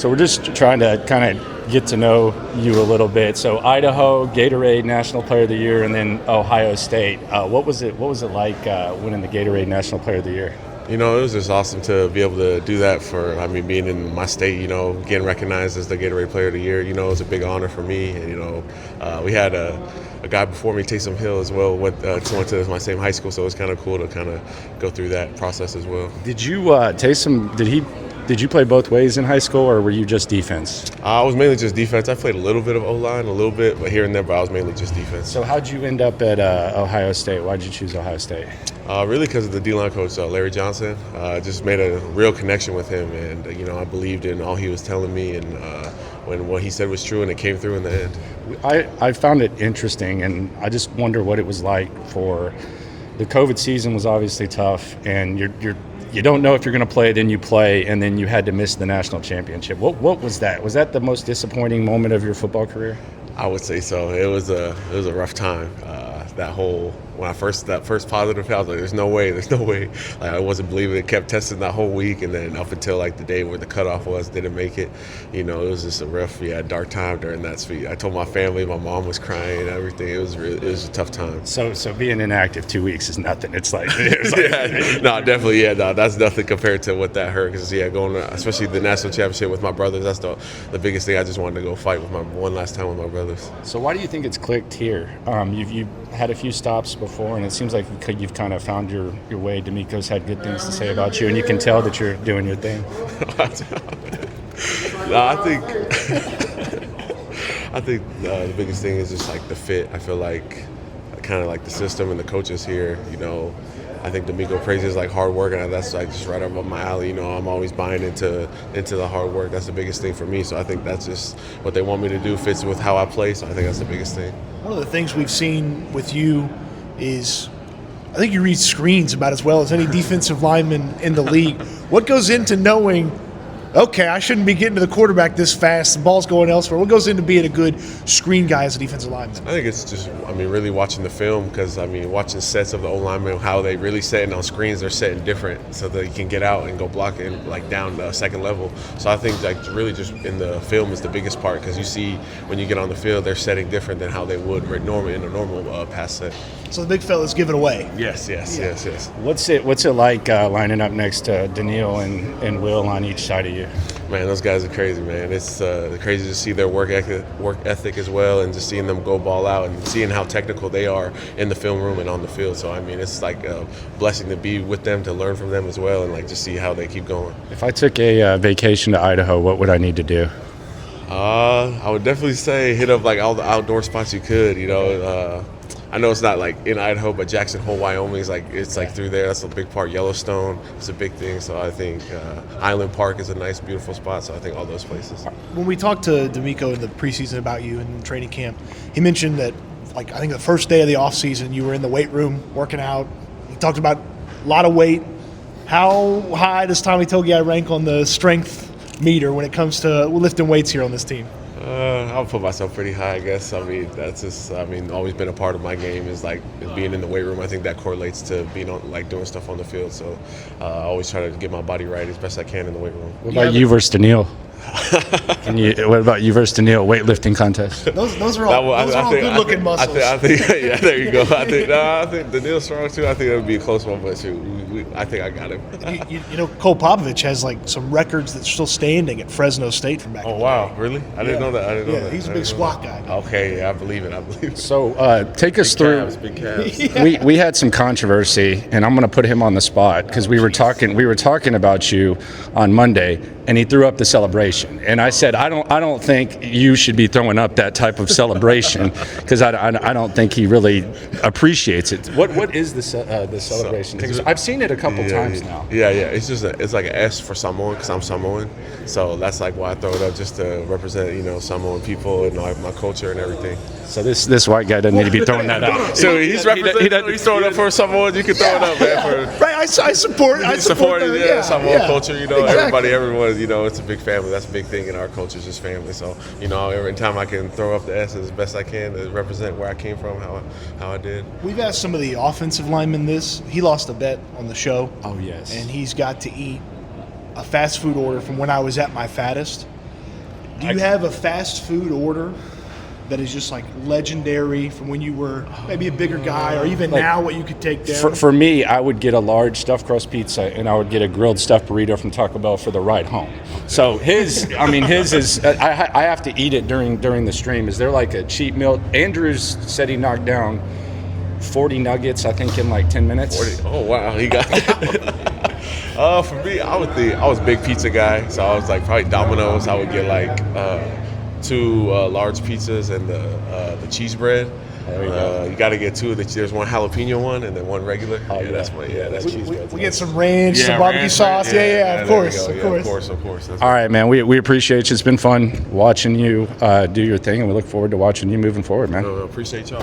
So we're just trying to kind of get to know you a little bit. So Idaho, Gatorade National Player of the Year, and then Ohio State. What was it like winning the Gatorade National Player of the Year? You know, it was just awesome to be able to do that being in my state, getting recognized as the Gatorade Player of the Year, it was a big honor for me. And, we had a guy before me, Taysom Hill, as well, went to my same high school, so it was kind of cool to kind of go through that process as well. Did you, Taysom, did you play both ways in high school, or were you just defense? I was mainly just defense. I played a little bit of O-line, a little bit, but here and there, but I was mainly just defense. So how'd you end up at Ohio State? Why'd you choose Ohio State? Really because of the D-line coach, Larry Johnson. Just made a real connection with him, and, I believed in all he was telling me, and when what he said was true, and it came through in the end. I found it interesting, and I just wonder what it was like for the COVID season. Was obviously tough, and you don't know if you're going to play, then you play, and then you had to miss the national championship. What was that? Was that the most disappointing moment of your football career? I would say so. It was a rough time. That first positive, I was like, there's no way. Like, I wasn't believing it. Kept testing that whole week, and then up until like the day where the cutoff was, didn't make it. It was just a rough, dark time during that speech. I told my family, my mom was crying and everything. It was a tough time. So being inactive 2 weeks is nothing. It's like no, definitely, that's nothing compared to what that hurt. Because going especially the national championship with my brothers, that's the biggest thing. I just wanted to go fight with one last time with my brothers. So why do you think it's clicked here? You've had a few stops before, and it seems like you've kind of found your way. D'Amico's had good things to say about you, and you can tell that you're doing your thing. No, I think the biggest thing is just like the fit. I feel like kind of like the system and the coaches here, I think D'Amico praises like hard work, and that's like just right up my alley. I'm always buying into the hard work. That's the biggest thing for me. So I think that's just what they want me to do fits with how I play. So I think that's the biggest thing. One of the things we've seen with you is I think you read screens about as well as any defensive lineman in the league. What goes into knowing, okay, I shouldn't be getting to the quarterback this fast, the ball's going elsewhere? What goes into being a good screen guy as a defensive lineman? I think it's just, really watching the film, because, watching sets of the O-linemen, how they really setting on screens, they're setting different so that you can get out and go block it like down the second level. So I think like really just in the film is the biggest part, because you see when you get on the field, they're setting different than how they would normally in a normal pass set. So the big fella's give it away. Yes. What's it like lining up next to Daniil and Will on each side of you? Man, those guys are crazy, man. It's crazy to see their work ethic as well, and just seeing them go ball out and seeing how technical they are in the film room and on the field. So, it's like a blessing to be with them, to learn from them as well, and like just see how they keep going. If I took a vacation to Idaho, what would I need to do? I would definitely say hit up like all the outdoor spots you could, I know it's not like in Idaho, but Jackson Hole, Wyoming is it's through there. That's a big part. Yellowstone is a big thing. So I think Island Park is a nice, beautiful spot. So I think all those places. When we talked to D'Amico in the preseason about you in training camp, he mentioned that I think the first day of the off season you were in the weight room working out. He talked about a lot of weight. How high does Tommy Togiai rank on the strength meter when it comes to lifting weights here on this team? I'll put myself pretty high, I guess. That's just, always been a part of my game is like being in the weight room. I think that correlates to being doing stuff on the field. So I always try to get my body right as best I can in the weight room. What about you versus Daniil? What about you versus Daniil weightlifting contest? Those are all good-looking muscles. I think there you go. I think Daniil's strong too. I think it would be a close one, but I think I got him. Cole Popovich has some records that's still standing at Fresno State from back. Oh wow, really? I didn't know that. Yeah, he's a big squat guy. Okay, yeah, I believe it. So take us through. Big calves. Yeah. We had some controversy, and I'm going to put him on the spot because we were talking about you on Monday, and he threw up the celebration, and I said I don't think you should be throwing up that type of celebration because I don't think he really appreciates it. What is the celebration? Because I've seen it a couple times now. Yeah. It's like an S for Samoan because I'm Samoan, so that's like why I throw it up just to represent Samoan people and my culture and everything. So this white guy doesn't need to be throwing that out. So he's representing. He's throwing up for Samoans. You can throw it up, man. Right. I support Samoan culture. Exactly. Everyone. It's a big family. That's a big thing in our culture, is just family. So every time I can throw up the S as best I can to represent where I came from, how I did. We've asked some of the offensive linemen this. He lost a bet on the show. Oh yes. And he's got to eat a fast food order from when I was at my fattest. Do you have a fast food order that is just like legendary from when you were maybe a bigger guy, or even now what you could take down? For me, I would get a large stuffed crust pizza, and I would get a grilled stuffed burrito from Taco Bell for the ride home. So his is I have to eat it during the stream. Is there like a cheat meal? Andrews said he knocked down 40 nuggets, I think, in like 10 minutes. 40. Oh wow, he got that. For me, I was a big pizza guy, so I was like probably Domino's. I would get like 2 large pizzas and the cheese bread. You got to get 2 of the. There's one jalapeno one and then one regular. That's cheese bread. We get some ranch, some barbecue sauce. Of course. Of course. That's All right, man. We appreciate you. It's been fun watching you do your thing, and we look forward to watching you moving forward, man. Appreciate y'all.